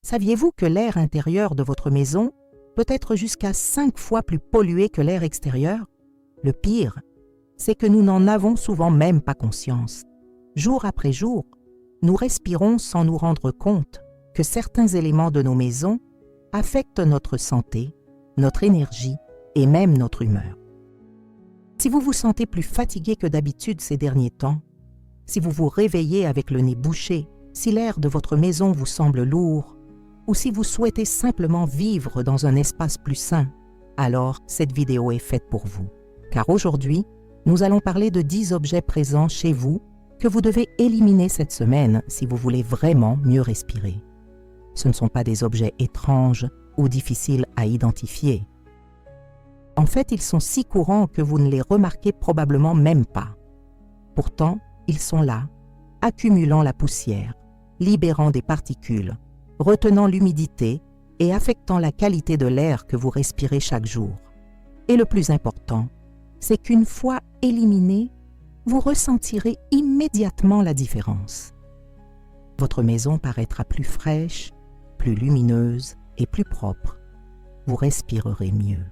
Saviez-vous que l'air intérieur de votre maison peut être jusqu'à 5 fois plus pollué que l'air extérieur? Le pire, c'est que nous n'en avons souvent même pas conscience. Jour après jour, nous respirons sans nous rendre compte que certains éléments de nos maisons affectent notre santé, notre énergie et même notre humeur. Si vous vous sentez plus fatigué que d'habitude ces derniers temps, si vous vous réveillez avec le nez bouché, si l'air de votre maison vous semble lourd, ou si vous souhaitez simplement vivre dans un espace plus sain, alors cette vidéo est faite pour vous. Car aujourd'hui, nous allons parler de 10 objets présents chez vous que vous devez éliminer cette semaine si vous voulez vraiment mieux respirer. Ce ne sont pas des objets étranges ou difficiles à identifier. En fait, ils sont si courants que vous ne les remarquez probablement même pas. Pourtant, ils sont là, accumulant la poussière, libérant des particules, retenant l'humidité et affectant la qualité de l'air que vous respirez chaque jour. Et le plus important, c'est qu'une fois éliminés, vous ressentirez immédiatement la différence. Votre maison paraîtra plus fraîche, plus lumineuse et plus propre. Vous respirerez mieux.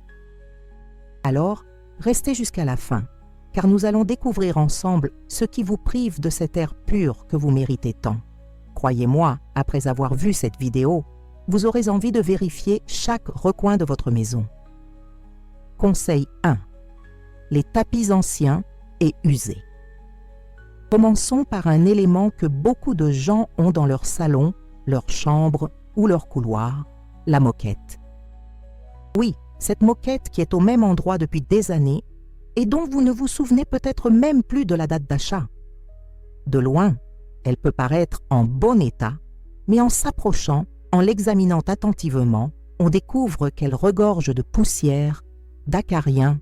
Alors, restez jusqu'à la fin, car nous allons découvrir ensemble ce qui vous prive de cet air pur que vous méritez tant. Croyez-moi, après avoir vu cette vidéo, vous aurez envie de vérifier chaque recoin de votre maison. Conseil 1. Les tapis anciens et usés. Commençons par un élément que beaucoup de gens ont dans leur salon, leur chambre ou leur couloir, la moquette. Oui, cette moquette qui est au même endroit depuis des années et dont vous ne vous souvenez peut-être même plus de la date d'achat. De loin, elle peut paraître en bon état, mais en s'approchant, en l'examinant attentivement, on découvre qu'elle regorge de poussière, d'acariens,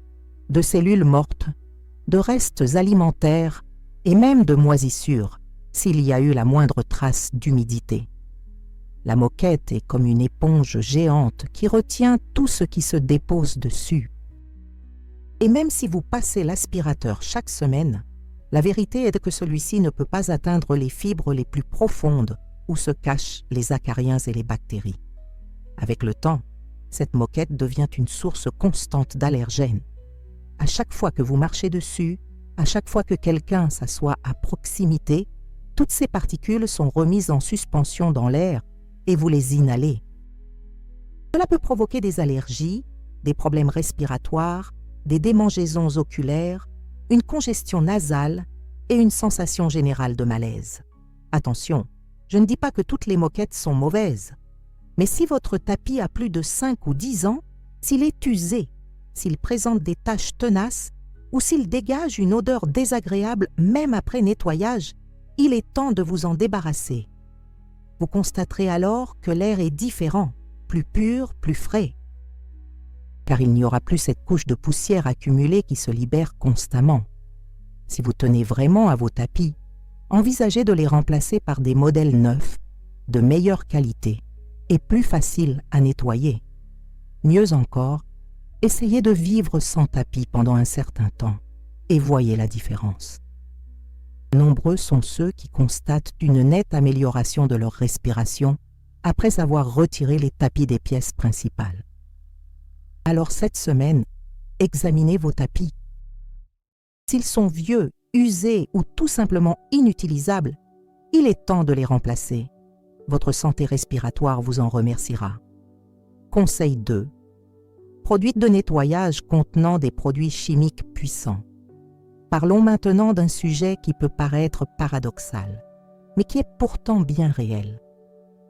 de cellules mortes, de restes alimentaires et même de moisissures, s'il y a eu la moindre trace d'humidité. La moquette est comme une éponge géante qui retient tout ce qui se dépose dessus. Et même si vous passez l'aspirateur chaque semaine, la vérité est que celui-ci ne peut pas atteindre les fibres les plus profondes où se cachent les acariens et les bactéries. Avec le temps, cette moquette devient une source constante d'allergènes. À chaque fois que vous marchez dessus, à chaque fois que quelqu'un s'assoit à proximité, toutes ces particules sont remises en suspension dans l'air et vous les inhalez. Cela peut provoquer des allergies, des problèmes respiratoires, des démangeaisons oculaires, une congestion nasale et une sensation générale de malaise. Attention, je ne dis pas que toutes les moquettes sont mauvaises, mais si votre tapis a plus de 5 ou 10 ans, s'il est usé, s'il présente des taches tenaces ou s'il dégage une odeur désagréable même après nettoyage, il est temps de vous en débarrasser. Vous constaterez alors que l'air est différent, plus pur, plus frais. Car il n'y aura plus cette couche de poussière accumulée qui se libère constamment. Si vous tenez vraiment à vos tapis, envisagez de les remplacer par des modèles neufs, de meilleure qualité et plus faciles à nettoyer. Mieux encore, essayez de vivre sans tapis pendant un certain temps et voyez la différence. Nombreux sont ceux qui constatent une nette amélioration de leur respiration après avoir retiré les tapis des pièces principales. Alors cette semaine, examinez vos tapis. S'ils sont vieux, usés ou tout simplement inutilisables, il est temps de les remplacer. Votre santé respiratoire vous en remerciera. Conseil 2. Produits de nettoyage contenant des produits chimiques puissants. Parlons maintenant d'un sujet qui peut paraître paradoxal, mais qui est pourtant bien réel.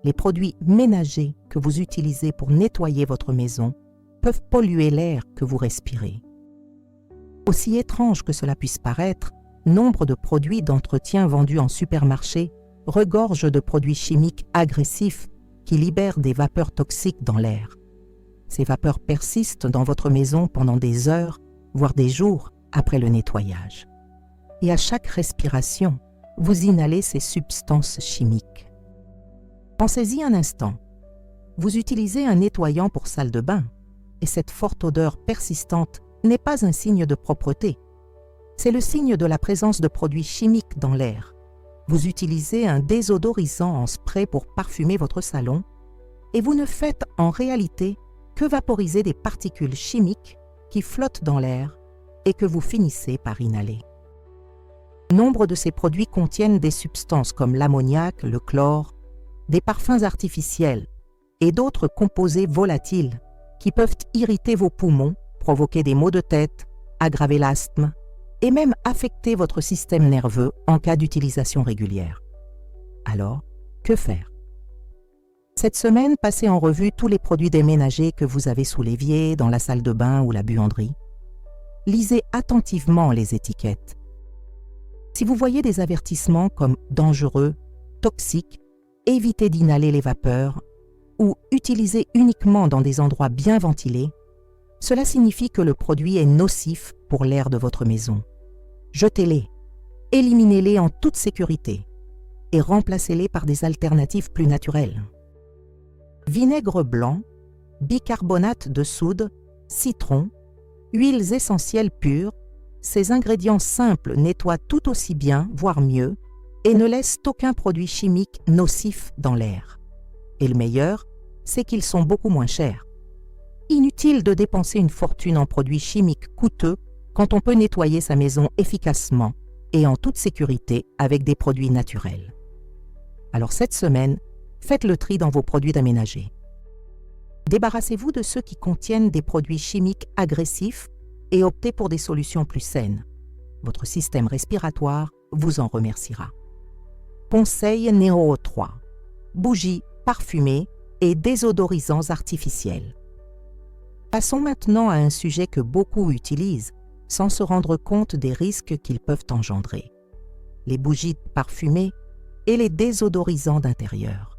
Les produits ménagers que vous utilisez pour nettoyer votre maison peuvent polluer l'air que vous respirez. Aussi étrange que cela puisse paraître, nombre de produits d'entretien vendus en supermarché regorgent de produits chimiques agressifs qui libèrent des vapeurs toxiques dans l'air. Ces vapeurs persistent dans votre maison pendant des heures, voire des jours après le nettoyage. Et à chaque respiration, vous inhalez ces substances chimiques. Pensez-y un instant. Vous utilisez un nettoyant pour salle de bain, et cette forte odeur persistante n'est pas un signe de propreté. C'est le signe de la présence de produits chimiques dans l'air. Vous utilisez un désodorisant en spray pour parfumer votre salon, et vous ne faites en réalité que vaporiser des particules chimiques qui flottent dans l'air et que vous finissez par inhaler. Nombre de ces produits contiennent des substances comme l'ammoniac, le chlore, des parfums artificiels et d'autres composés volatiles qui peuvent irriter vos poumons, provoquer des maux de tête, aggraver l'asthme et même affecter votre système nerveux en cas d'utilisation régulière. Alors, que faire? Cette semaine, passez en revue tous les produits déménagers que vous avez sous l'évier, dans la salle de bain ou la buanderie. Lisez attentivement les étiquettes. Si vous voyez des avertissements comme « dangereux »,« toxique », « évitez d'inhaler les vapeurs » ou « utilisez uniquement dans des endroits bien ventilés », cela signifie que le produit est nocif pour l'air de votre maison. Jetez-les, éliminez-les en toute sécurité et remplacez-les par des alternatives plus naturelles. Vinaigre blanc, bicarbonate de soude, citron, huiles essentielles pures, ces ingrédients simples nettoient tout aussi bien, voire mieux, et ne laissent aucun produit chimique nocif dans l'air. Et le meilleur, c'est qu'ils sont beaucoup moins chers. Inutile de dépenser une fortune en produits chimiques coûteux quand on peut nettoyer sa maison efficacement et en toute sécurité avec des produits naturels. Alors cette semaine, faites le tri dans vos produits d'aménager. Débarrassez-vous de ceux qui contiennent des produits chimiques agressifs et optez pour des solutions plus saines. Votre système respiratoire vous en remerciera. Conseil numéro 3. Bougies parfumées et désodorisants artificiels. Passons maintenant à un sujet que beaucoup utilisent sans se rendre compte des risques qu'ils peuvent engendrer. Les bougies parfumées et les désodorisants d'intérieur.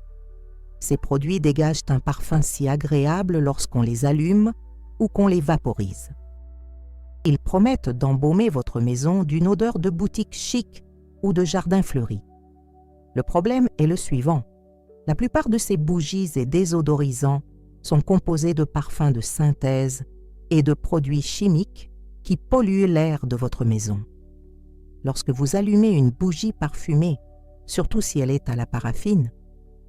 Ces produits dégagent un parfum si agréable lorsqu'on les allume ou qu'on les vaporise. Ils promettent d'embaumer votre maison d'une odeur de boutique chic ou de jardin fleuri. Le problème est le suivant. La plupart de ces bougies et désodorisants sont composés de parfums de synthèse et de produits chimiques qui polluent l'air de votre maison. Lorsque vous allumez une bougie parfumée, surtout si elle est à la paraffine,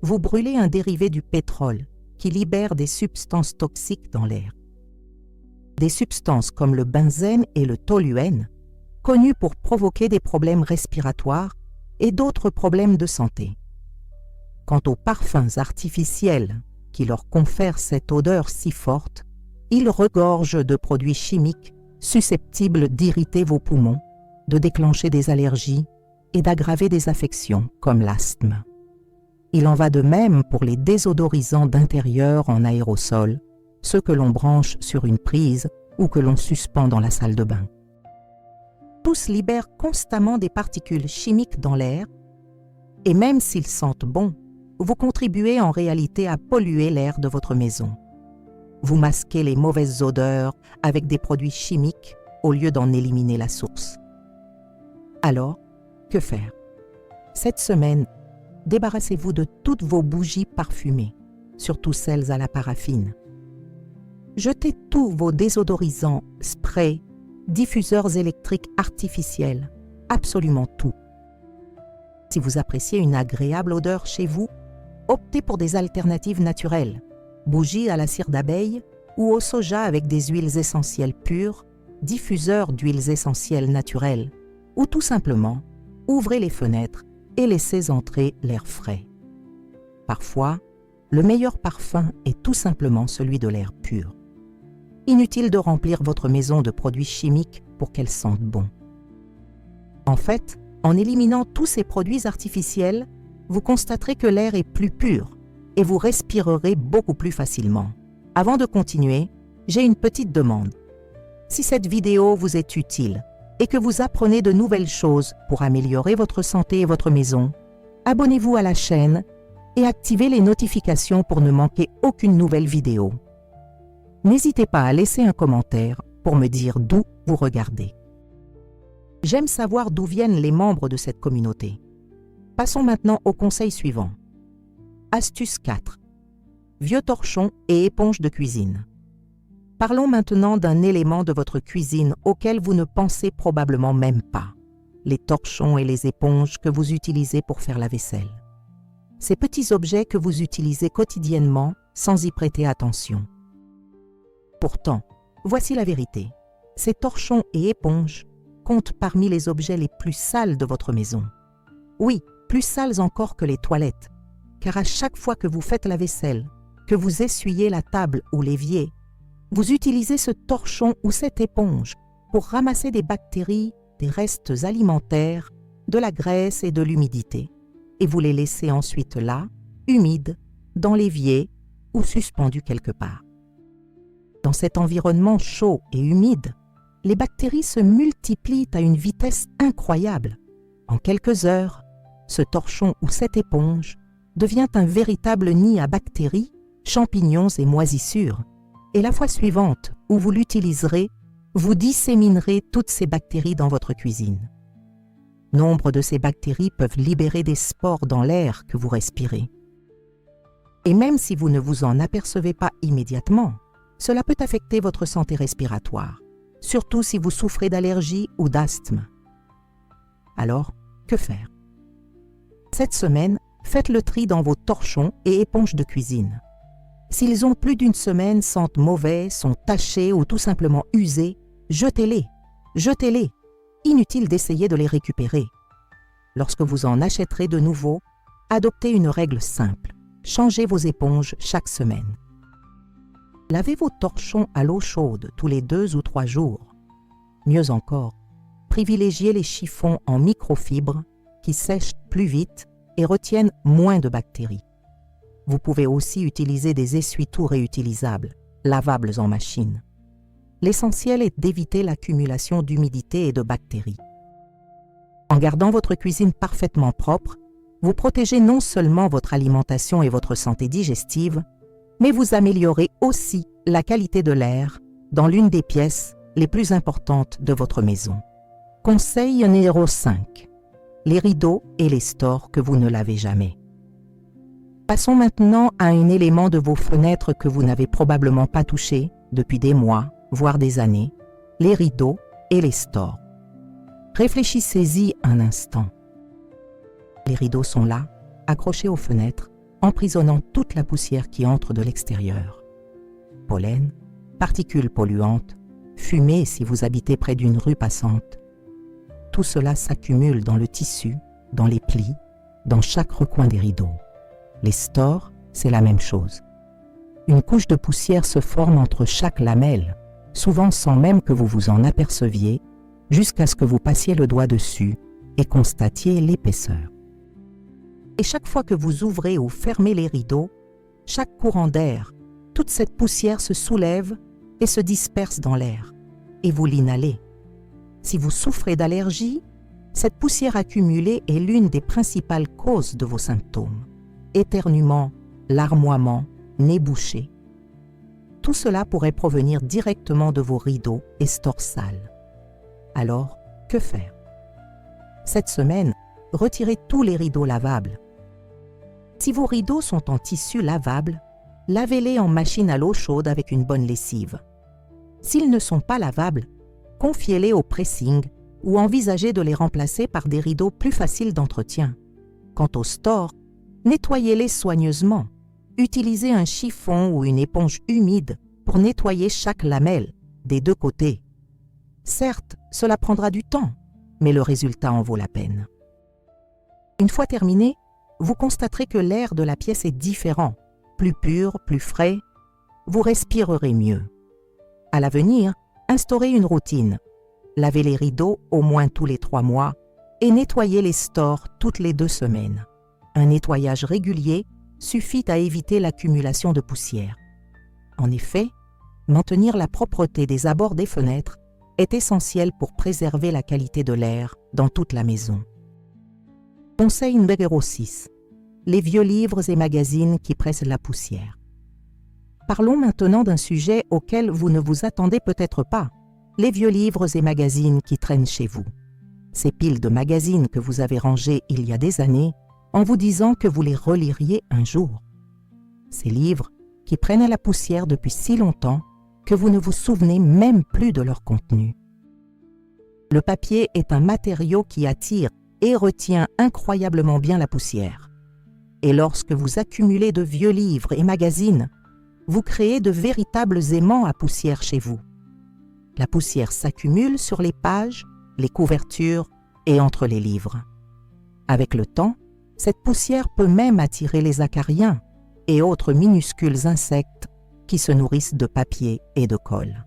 vous brûlez un dérivé du pétrole qui libère des substances toxiques dans l'air. Des substances comme le benzène et le toluène, connues pour provoquer des problèmes respiratoires et d'autres problèmes de santé. Quant aux parfums artificiels qui leur confèrent cette odeur si forte, ils regorgent de produits chimiques susceptibles d'irriter vos poumons, de déclencher des allergies et d'aggraver des affections comme l'asthme. Il en va de même pour les désodorisants d'intérieur en aérosol, ceux que l'on branche sur une prise ou que l'on suspend dans la salle de bain. Tous libèrent constamment des particules chimiques dans l'air et même s'ils sentent bon, vous contribuez en réalité à polluer l'air de votre maison. Vous masquez les mauvaises odeurs avec des produits chimiques au lieu d'en éliminer la source. Alors, que faire? Cette semaine, débarrassez-vous de toutes vos bougies parfumées, surtout celles à la paraffine. Jetez tous vos désodorisants, sprays, diffuseurs électriques artificiels, absolument tout. Si vous appréciez une agréable odeur chez vous, optez pour des alternatives naturelles, bougies à la cire d'abeille ou au soja avec des huiles essentielles pures, diffuseurs d'huiles essentielles naturelles, ou tout simplement, ouvrez les fenêtres et laissez entrer l'air frais. Parfois, le meilleur parfum est tout simplement celui de l'air pur. Inutile de remplir votre maison de produits chimiques pour qu'elle sente bon. En fait, en éliminant tous ces produits artificiels, vous constaterez que l'air est plus pur et vous respirerez beaucoup plus facilement. Avant de continuer, j'ai une petite demande. Si cette vidéo vous est utile et que vous apprenez de nouvelles choses pour améliorer votre santé et votre maison, abonnez-vous à la chaîne et activez les notifications pour ne manquer aucune nouvelle vidéo. N'hésitez pas à laisser un commentaire pour me dire d'où vous regardez. J'aime savoir d'où viennent les membres de cette communauté. Passons maintenant au conseil suivant. Astuce 4. Vieux torchons et éponges de cuisine. Parlons maintenant d'un élément de votre cuisine auquel vous ne pensez probablement même pas. Les torchons et les éponges que vous utilisez pour faire la vaisselle. Ces petits objets que vous utilisez quotidiennement sans y prêter attention. Pourtant, voici la vérité. Ces torchons et éponges comptent parmi les objets les plus sales de votre maison. Oui, plus sales encore que les toilettes, car à chaque fois que vous faites la vaisselle, que vous essuyez la table ou l'évier, vous utilisez ce torchon ou cette éponge pour ramasser des bactéries, des restes alimentaires, de la graisse et de l'humidité, et vous les laissez ensuite là, humides, dans l'évier ou suspendus quelque part. Dans cet environnement chaud et humide, les bactéries se multiplient à une vitesse incroyable. En quelques heures, ce torchon ou cette éponge devient un véritable nid à bactéries, champignons et moisissures. Et la fois suivante où vous l'utiliserez, vous disséminerez toutes ces bactéries dans votre cuisine. Nombre de ces bactéries peuvent libérer des spores dans l'air que vous respirez. Et même si vous ne vous en apercevez pas immédiatement, cela peut affecter votre santé respiratoire, surtout si vous souffrez d'allergies ou d'asthme. Alors, que faire? Cette semaine, faites le tri dans vos torchons et éponges de cuisine. S'ils ont plus d'une semaine, sentent mauvais, sont tachés ou tout simplement usés, jetez-les, jetez-les. Inutile d'essayer de les récupérer. Lorsque vous en achèterez de nouveaux, adoptez une règle simple. Changez vos éponges chaque semaine. Lavez vos torchons à l'eau chaude tous les 2 ou 3 jours. Mieux encore, privilégiez les chiffons en microfibres qui sèchent plus vite et retiennent moins de bactéries. Vous pouvez aussi utiliser des essuie-tout réutilisables, lavables en machine. L'essentiel est d'éviter l'accumulation d'humidité et de bactéries. En gardant votre cuisine parfaitement propre, vous protégez non seulement votre alimentation et votre santé digestive, mais vous améliorez aussi la qualité de l'air dans l'une des pièces les plus importantes de votre maison. Conseil numéro 5. Les rideaux et les stores que vous ne lavez jamais. Passons maintenant à un élément de vos fenêtres que vous n'avez probablement pas touché depuis des mois, voire des années, les rideaux et les stores. Réfléchissez-y un instant. Les rideaux sont là, accrochés aux fenêtres, emprisonnant toute la poussière qui entre de l'extérieur. Pollen, particules polluantes, fumée si vous habitez près d'une rue passante. Tout cela s'accumule dans le tissu, dans les plis, dans chaque recoin des rideaux. Les stores, c'est la même chose. Une couche de poussière se forme entre chaque lamelle, souvent sans même que vous vous en aperceviez, jusqu'à ce que vous passiez le doigt dessus et constatiez l'épaisseur. Et chaque fois que vous ouvrez ou fermez les rideaux, chaque courant d'air, toute cette poussière se soulève et se disperse dans l'air, et vous l'inhalez. Si vous souffrez d'allergie, cette poussière accumulée est l'une des principales causes de vos symptômes. Éternuement, larmoiement, nez bouché. Tout cela pourrait provenir directement de vos rideaux et stores sales. Alors, que faire? Cette semaine, retirez tous les rideaux lavables. Si vos rideaux sont en tissu lavable, lavez-les en machine à l'eau chaude avec une bonne lessive. S'ils ne sont pas lavables, confiez-les au pressing ou envisagez de les remplacer par des rideaux plus faciles d'entretien. Quant aux stores, nettoyez-les soigneusement. Utilisez un chiffon ou une éponge humide pour nettoyer chaque lamelle, des 2 côtés. Certes, cela prendra du temps, mais le résultat en vaut la peine. Une fois terminé, vous constaterez que l'air de la pièce est différent, plus pur, plus frais. Vous respirerez mieux. À l'avenir, instaurez une routine. Lavez les rideaux au moins tous les 3 mois et nettoyez les stores toutes les 2 semaines. Un nettoyage régulier suffit à éviter l'accumulation de poussière. En effet, maintenir la propreté des abords des fenêtres est essentiel pour préserver la qualité de l'air dans toute la maison. Conseil numéro 6. Les vieux livres et magazines qui pressent la poussière. Parlons maintenant d'un sujet auquel vous ne vous attendez peut-être pas, les vieux livres et magazines qui traînent chez vous. Ces piles de magazines que vous avez rangées il y a des années en vous disant que vous les reliriez un jour. Ces livres qui prennent à la poussière depuis si longtemps que vous ne vous souvenez même plus de leur contenu. Le papier est un matériau qui attire et retient incroyablement bien la poussière. Et lorsque vous accumulez de vieux livres et magazines vous créez de véritables aimants à poussière chez vous. La poussière s'accumule sur les pages, les couvertures et entre les livres. Avec le temps, cette poussière peut même attirer les acariens et autres minuscules insectes qui se nourrissent de papier et de colle.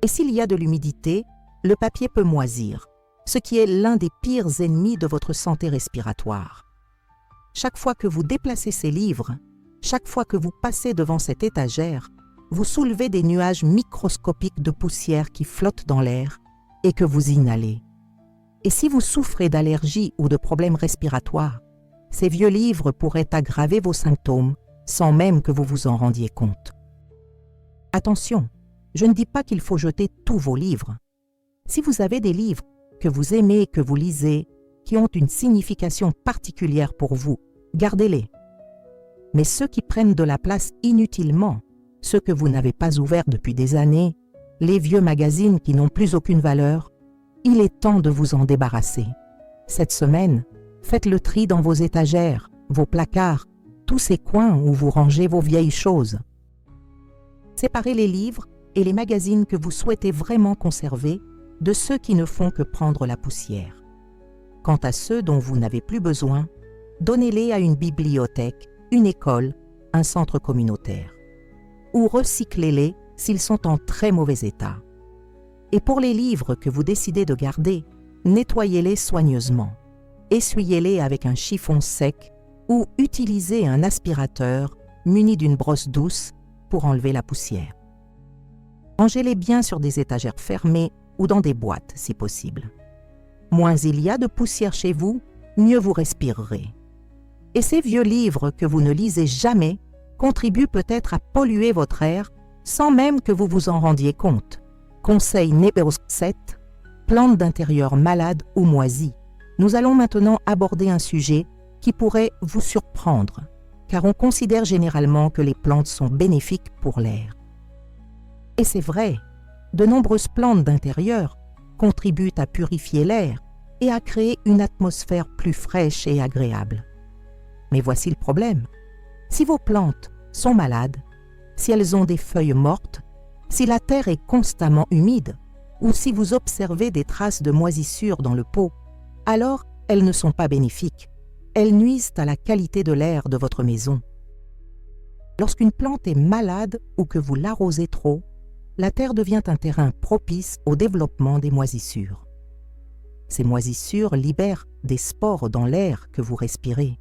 Et s'il y a de l'humidité, le papier peut moisir, ce qui est l'un des pires ennemis de votre santé respiratoire. Chaque fois que vous déplacez ces livres, chaque fois que vous passez devant cette étagère, vous soulevez des nuages microscopiques de poussière qui flottent dans l'air et que vous inhalez. Et si vous souffrez d'allergies ou de problèmes respiratoires, ces vieux livres pourraient aggraver vos symptômes sans même que vous vous en rendiez compte. Attention, je ne dis pas qu'il faut jeter tous vos livres. Si vous avez des livres que vous aimez, que vous lisez, qui ont une signification particulière pour vous, gardez-les. Mais ceux qui prennent de la place inutilement, ceux que vous n'avez pas ouverts depuis des années, les vieux magazines qui n'ont plus aucune valeur, il est temps de vous en débarrasser. Cette semaine, faites le tri dans vos étagères, vos placards, tous ces coins où vous rangez vos vieilles choses. Séparez les livres et les magazines que vous souhaitez vraiment conserver de ceux qui ne font que prendre la poussière. Quant à ceux dont vous n'avez plus besoin, donnez-les à une bibliothèque, une école, un centre communautaire. Ou recyclez-les s'ils sont en très mauvais état. Et pour les livres que vous décidez de garder, nettoyez-les soigneusement. Essuyez-les avec un chiffon sec ou utilisez un aspirateur muni d'une brosse douce pour enlever la poussière. Rangez-les bien sur des étagères fermées ou dans des boîtes si possible. Moins il y a de poussière chez vous, mieux vous respirerez. Et ces vieux livres que vous ne lisez jamais contribuent peut-être à polluer votre air sans même que vous vous en rendiez compte. Conseil numéro 7, plantes d'intérieur malades ou moisies. Nous allons maintenant aborder un sujet qui pourrait vous surprendre, car on considère généralement que les plantes sont bénéfiques pour l'air. Et c'est vrai, de nombreuses plantes d'intérieur contribuent à purifier l'air et à créer une atmosphère plus fraîche et agréable. Mais voici le problème. Si vos plantes sont malades, si elles ont des feuilles mortes, si la terre est constamment humide ou si vous observez des traces de moisissure dans le pot, alors elles ne sont pas bénéfiques. Elles nuisent à la qualité de l'air de votre maison. Lorsqu'une plante est malade ou que vous l'arrosez trop, la terre devient un terrain propice au développement des moisissures. Ces moisissures libèrent des spores dans l'air que vous respirez.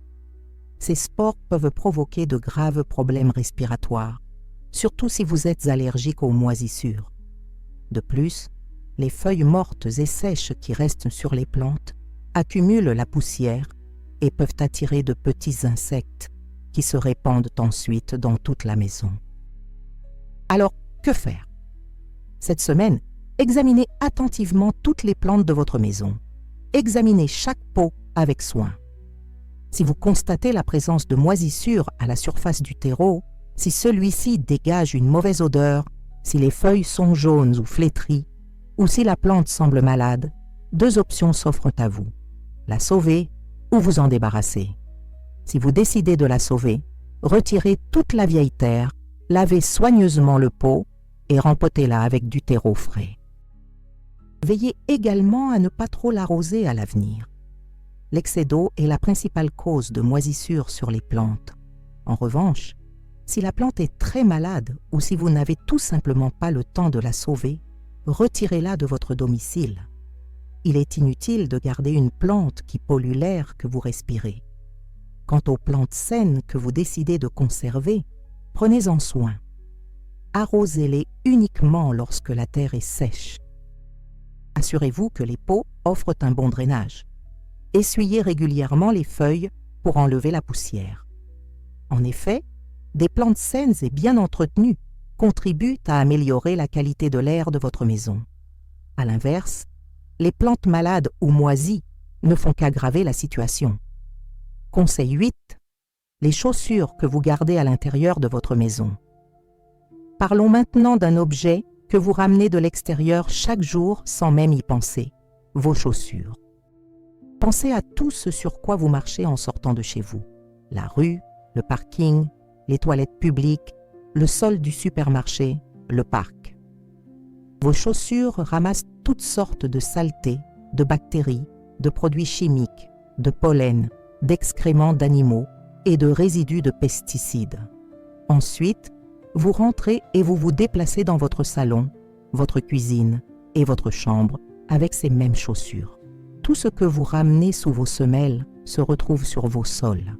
Ces spores peuvent provoquer de graves problèmes respiratoires, surtout si vous êtes allergique aux moisissures. De plus, les feuilles mortes et sèches qui restent sur les plantes accumulent la poussière et peuvent attirer de petits insectes qui se répandent ensuite dans toute la maison. Alors, que faire? Cette semaine, examinez attentivement toutes les plantes de votre maison. Examinez chaque pot avec soin. Si vous constatez la présence de moisissures à la surface du terreau, si celui-ci dégage une mauvaise odeur, si les feuilles sont jaunes ou flétries, ou si la plante semble malade, deux options s'offrent à vous. La sauver ou vous en débarrasser. Si vous décidez de la sauver, retirez toute la vieille terre, lavez soigneusement le pot et rempotez-la avec du terreau frais. Veillez également à ne pas trop l'arroser à l'avenir. L'excès d'eau est la principale cause de moisissures sur les plantes. En revanche, si la plante est très malade ou si vous n'avez tout simplement pas le temps de la sauver, retirez-la de votre domicile. Il est inutile de garder une plante qui pollue l'air que vous respirez. Quant aux plantes saines que vous décidez de conserver, prenez-en soin. Arrosez-les uniquement lorsque la terre est sèche. Assurez-vous que les pots offrent un bon drainage. Essuyez régulièrement les feuilles pour enlever la poussière. En effet, des plantes saines et bien entretenues contribuent à améliorer la qualité de l'air de votre maison. À l'inverse, les plantes malades ou moisies ne font qu'aggraver la situation. Conseil 8. Les chaussures que vous gardez à l'intérieur de votre maison. Parlons maintenant d'un objet que vous ramenez de l'extérieur chaque jour sans même y penser, vos chaussures. Pensez à tout ce sur quoi vous marchez en sortant de chez vous. La rue, le parking, les toilettes publiques, le sol du supermarché, le parc. Vos chaussures ramassent toutes sortes de saletés, de bactéries, de produits chimiques, de pollen, d'excréments d'animaux et de résidus de pesticides. Ensuite, vous rentrez et vous vous déplacez dans votre salon, votre cuisine et votre chambre avec ces mêmes chaussures. Tout ce que vous ramenez sous vos semelles se retrouve sur vos sols.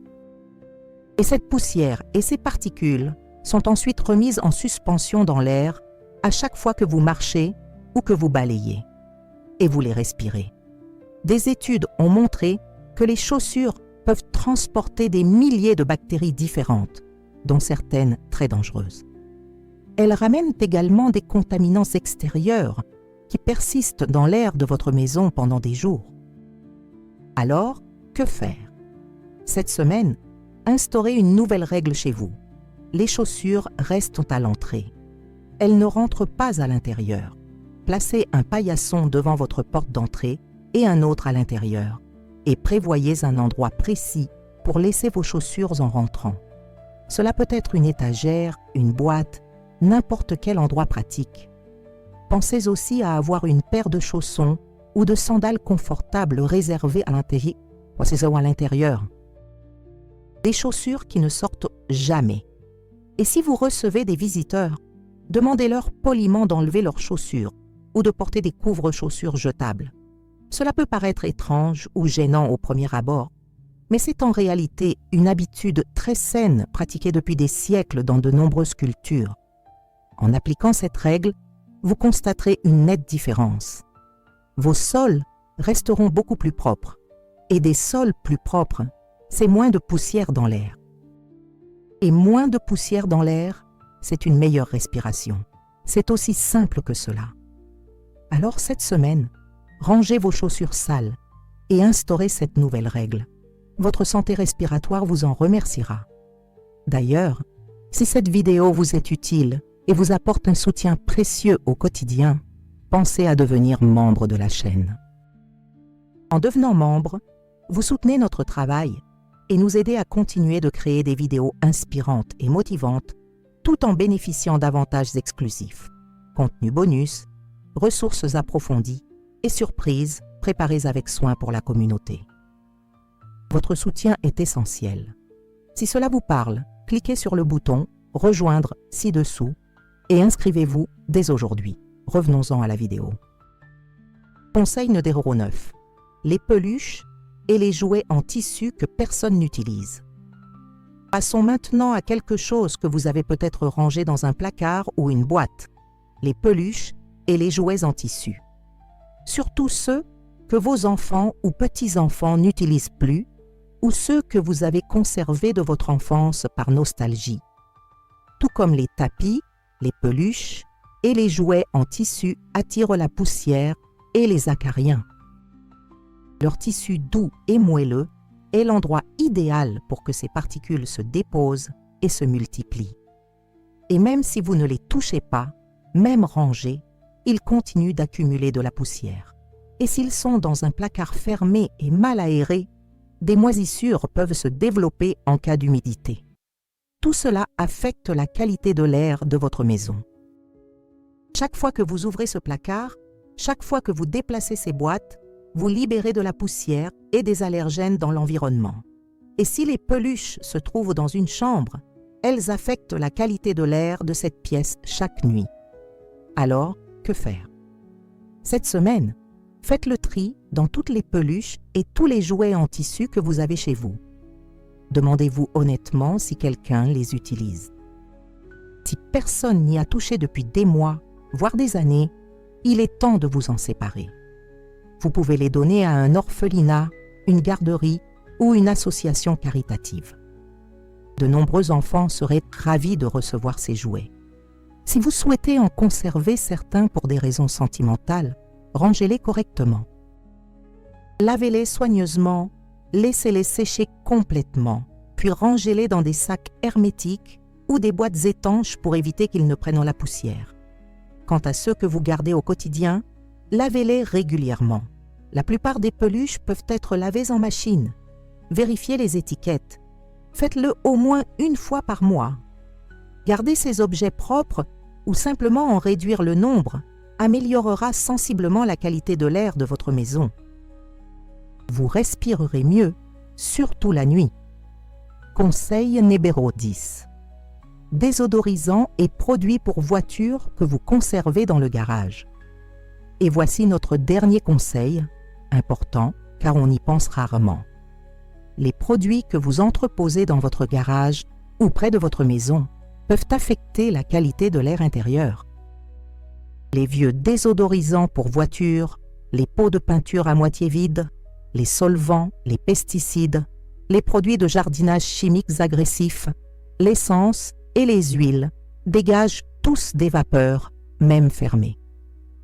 Et cette poussière et ces particules sont ensuite remises en suspension dans l'air à chaque fois que vous marchez ou que vous balayez. Et vous les respirez. Des études ont montré que les chaussures peuvent transporter des milliers de bactéries différentes, dont certaines très dangereuses. Elles ramènent également des contaminants extérieurs qui persistent dans l'air de votre maison pendant des jours. Alors, que faire? Cette semaine, instaurez une nouvelle règle chez vous. Les chaussures restent à l'entrée. Elles ne rentrent pas à l'intérieur. Placez un paillasson devant votre porte d'entrée et un autre à l'intérieur. Et prévoyez un endroit précis pour laisser vos chaussures en rentrant. Cela peut être une étagère, une boîte, n'importe quel endroit pratique. Pensez aussi à avoir une paire de chaussons ou de sandales confortables réservées à l'intérieur. Des chaussures qui ne sortent jamais. Et si vous recevez des visiteurs, demandez-leur poliment d'enlever leurs chaussures ou de porter des couvre-chaussures jetables. Cela peut paraître étrange ou gênant au premier abord, mais c'est en réalité une habitude très saine pratiquée depuis des siècles dans de nombreuses cultures. En appliquant cette règle, vous constaterez une nette différence. Vos sols resteront beaucoup plus propres, et des sols plus propres, c'est moins de poussière dans l'air. Et moins de poussière dans l'air, c'est une meilleure respiration. C'est aussi simple que cela. Alors cette semaine, rangez vos chaussures sales et instaurez cette nouvelle règle. Votre santé respiratoire vous en remerciera. D'ailleurs, si cette vidéo vous est utile et vous apporte un soutien précieux au quotidien, pensez à devenir membre de la chaîne. En devenant membre, vous soutenez notre travail et nous aidez à continuer de créer des vidéos inspirantes et motivantes tout en bénéficiant d'avantages exclusifs, contenus bonus, ressources approfondies et surprises préparées avec soin pour la communauté. Votre soutien est essentiel. Si cela vous parle, cliquez sur le bouton « Rejoindre » ci-dessous et inscrivez-vous dès aujourd'hui. Revenons-en à la vidéo. Conseil numéro 9. Les peluches et les jouets en tissu que personne n'utilise. Passons maintenant à quelque chose que vous avez peut-être rangé dans un placard ou une boîte. Les peluches et les jouets en tissu. Surtout ceux que vos enfants ou petits-enfants n'utilisent plus ou ceux que vous avez conservés de votre enfance par nostalgie. Tout comme les tapis, les peluches et les jouets en tissu attirent la poussière et les acariens. Leur tissu doux et moelleux est l'endroit idéal pour que ces particules se déposent et se multiplient. Et même si vous ne les touchez pas, même rangés, ils continuent d'accumuler de la poussière. Et s'ils sont dans un placard fermé et mal aéré, des moisissures peuvent se développer en cas d'humidité. Tout cela affecte la qualité de l'air de votre maison. Chaque fois que vous ouvrez ce placard, chaque fois que vous déplacez ces boîtes, vous libérez de la poussière et des allergènes dans l'environnement. Et si les peluches se trouvent dans une chambre, elles affectent la qualité de l'air de cette pièce chaque nuit. Alors, que faire? Cette semaine, faites le tri dans toutes les peluches et tous les jouets en tissu que vous avez chez vous. Demandez-vous honnêtement si quelqu'un les utilise. Si personne n'y a touché depuis des mois, voire des années, il est temps de vous en séparer. Vous pouvez les donner à un orphelinat, une garderie ou une association caritative. De nombreux enfants seraient ravis de recevoir ces jouets. Si vous souhaitez en conserver certains pour des raisons sentimentales, rangez-les correctement. Lavez-les soigneusement, laissez-les sécher complètement, puis rangez-les dans des sacs hermétiques ou des boîtes étanches pour éviter qu'ils ne prennent la poussière. Quant à ceux que vous gardez au quotidien, lavez-les régulièrement. La plupart des peluches peuvent être lavées en machine. Vérifiez les étiquettes. Faites-le au moins une fois par mois. Garder ces objets propres ou simplement en réduire le nombre améliorera sensiblement la qualité de l'air de votre maison. Vous respirerez mieux, surtout la nuit. Conseil numéro 10. Désodorisants et produits pour voitures que vous conservez dans le garage. Et voici notre dernier conseil, important car on y pense rarement. Les produits que vous entreposez dans votre garage ou près de votre maison peuvent affecter la qualité de l'air intérieur. Les vieux désodorisants pour voitures, les pots de peinture à moitié vides, les solvants, les pesticides, les produits de jardinage chimiques agressifs, l'essence et les huiles dégagent tous des vapeurs, même fermées.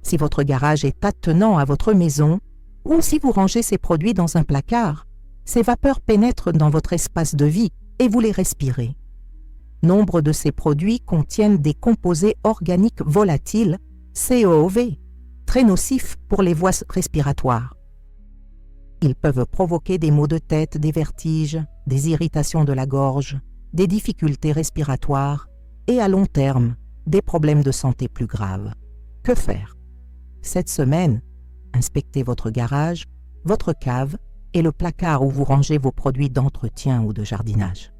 Si votre garage est attenant à votre maison ou si vous rangez ces produits dans un placard, ces vapeurs pénètrent dans votre espace de vie et vous les respirez. Nombre de ces produits contiennent des composés organiques volatiles, COV, très nocifs pour les voies respiratoires. Ils peuvent provoquer des maux de tête, des vertiges, des irritations de la gorge, des difficultés respiratoires et à long terme, des problèmes de santé plus graves. Que faire? Cette semaine, inspectez votre garage, votre cave et le placard où vous rangez vos produits d'entretien ou de jardinage.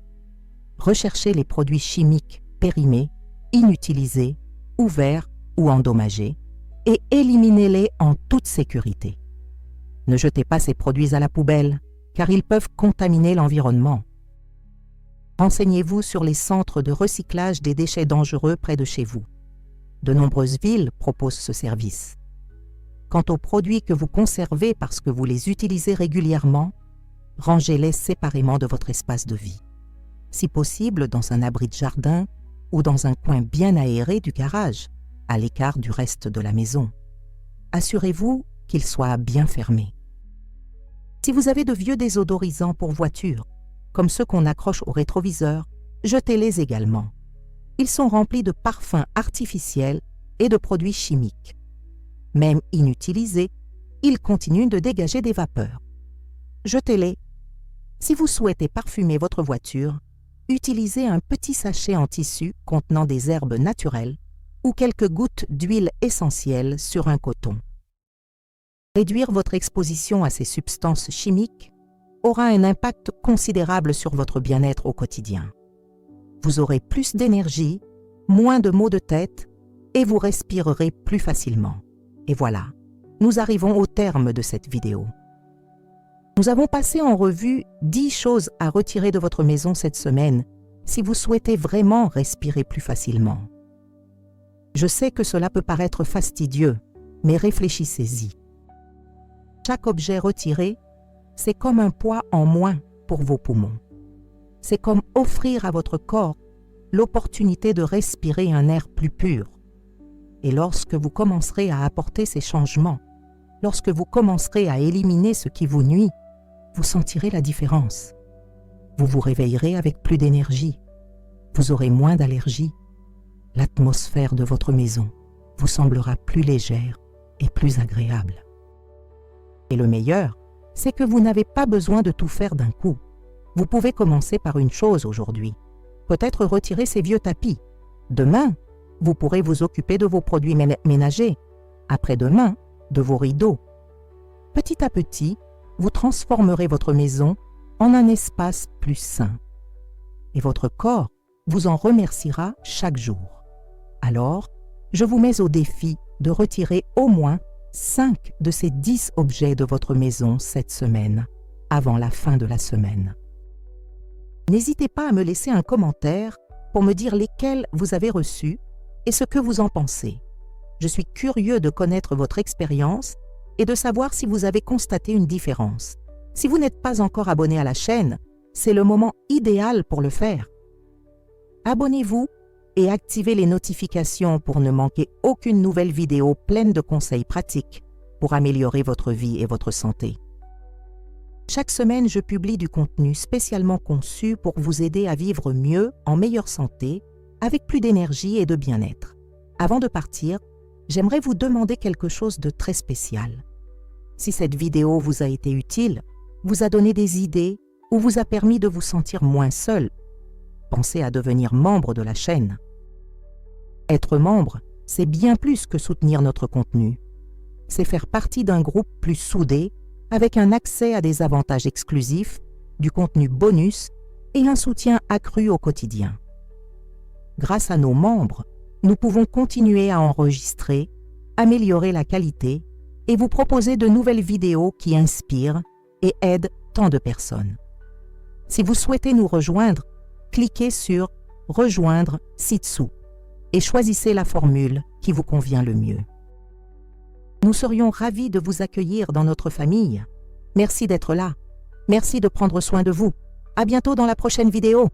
Recherchez les produits chimiques périmés, inutilisés, ouverts ou endommagés et éliminez-les en toute sécurité. Ne jetez pas ces produits à la poubelle, car ils peuvent contaminer l'environnement. Renseignez-vous sur les centres de recyclage des déchets dangereux près de chez vous. De nombreuses villes proposent ce service. Quant aux produits que vous conservez parce que vous les utilisez régulièrement, rangez-les séparément de votre espace de vie. Si possible dans un abri de jardin ou dans un coin bien aéré du garage, à l'écart du reste de la maison. Assurez-vous qu'il soit bien fermé. Si vous avez de vieux désodorisants pour voiture, comme ceux qu'on accroche au rétroviseur, jetez-les également. Ils sont remplis de parfums artificiels et de produits chimiques. Même inutilisés, ils continuent de dégager des vapeurs. Jetez-les. Si vous souhaitez parfumer votre voiture, utilisez un petit sachet en tissu contenant des herbes naturelles ou quelques gouttes d'huile essentielle sur un coton. Réduire votre exposition à ces substances chimiques aura un impact considérable sur votre bien-être au quotidien. Vous aurez plus d'énergie, moins de maux de tête et vous respirerez plus facilement. Et voilà, nous arrivons au terme de cette vidéo. Nous avons passé en revue 10 choses à retirer de votre maison cette semaine si vous souhaitez vraiment respirer plus facilement. Je sais que cela peut paraître fastidieux, mais réfléchissez-y. Chaque objet retiré, c'est comme un poids en moins pour vos poumons. C'est comme offrir à votre corps l'opportunité de respirer un air plus pur. Et lorsque vous commencerez à apporter ces changements, lorsque vous commencerez à éliminer ce qui vous nuit, vous sentirez la différence. Vous vous réveillerez avec plus d'énergie. Vous aurez moins d'allergies. L'atmosphère de votre maison vous semblera plus légère et plus agréable. Et le meilleur, c'est que vous n'avez pas besoin de tout faire d'un coup. Vous pouvez commencer par une chose aujourd'hui. Peut-être retirer ces vieux tapis. Demain, vous pourrez vous occuper de vos produits ménagers. Après-demain, de vos rideaux. Petit à petit, vous transformerez votre maison en un espace plus sain. Et votre corps vous en remerciera chaque jour. Alors, je vous mets au défi de retirer au moins 5 de ces 10 objets de votre maison cette semaine, avant la fin de la semaine. N'hésitez pas à me laisser un commentaire pour me dire lesquels vous avez reçus et ce que vous en pensez. Je suis curieux de connaître votre expérience et de savoir si vous avez constaté une différence. Si vous n'êtes pas encore abonné à la chaîne, c'est le moment idéal pour le faire. Abonnez-vous et activez les notifications pour ne manquer aucune nouvelle vidéo pleine de conseils pratiques pour améliorer votre vie et votre santé. Chaque semaine, je publie du contenu spécialement conçu pour vous aider à vivre mieux, en meilleure santé, avec plus d'énergie et de bien-être. Avant de partir, j'aimerais vous demander quelque chose de très spécial. Si cette vidéo vous a été utile, vous a donné des idées ou vous a permis de vous sentir moins seul, pensez à devenir membre de la chaîne. Être membre, c'est bien plus que soutenir notre contenu. C'est faire partie d'un groupe plus soudé, avec un accès à des avantages exclusifs, du contenu bonus et un soutien accru au quotidien. Grâce à nos membres, nous pouvons continuer à enregistrer, améliorer la qualité et vous proposer de nouvelles vidéos qui inspirent et aident tant de personnes. Si vous souhaitez nous rejoindre, cliquez sur « Rejoindre ci-dessous » et choisissez la formule qui vous convient le mieux. Nous serions ravis de vous accueillir dans notre famille. Merci d'être là. Merci de prendre soin de vous. À bientôt dans la prochaine vidéo.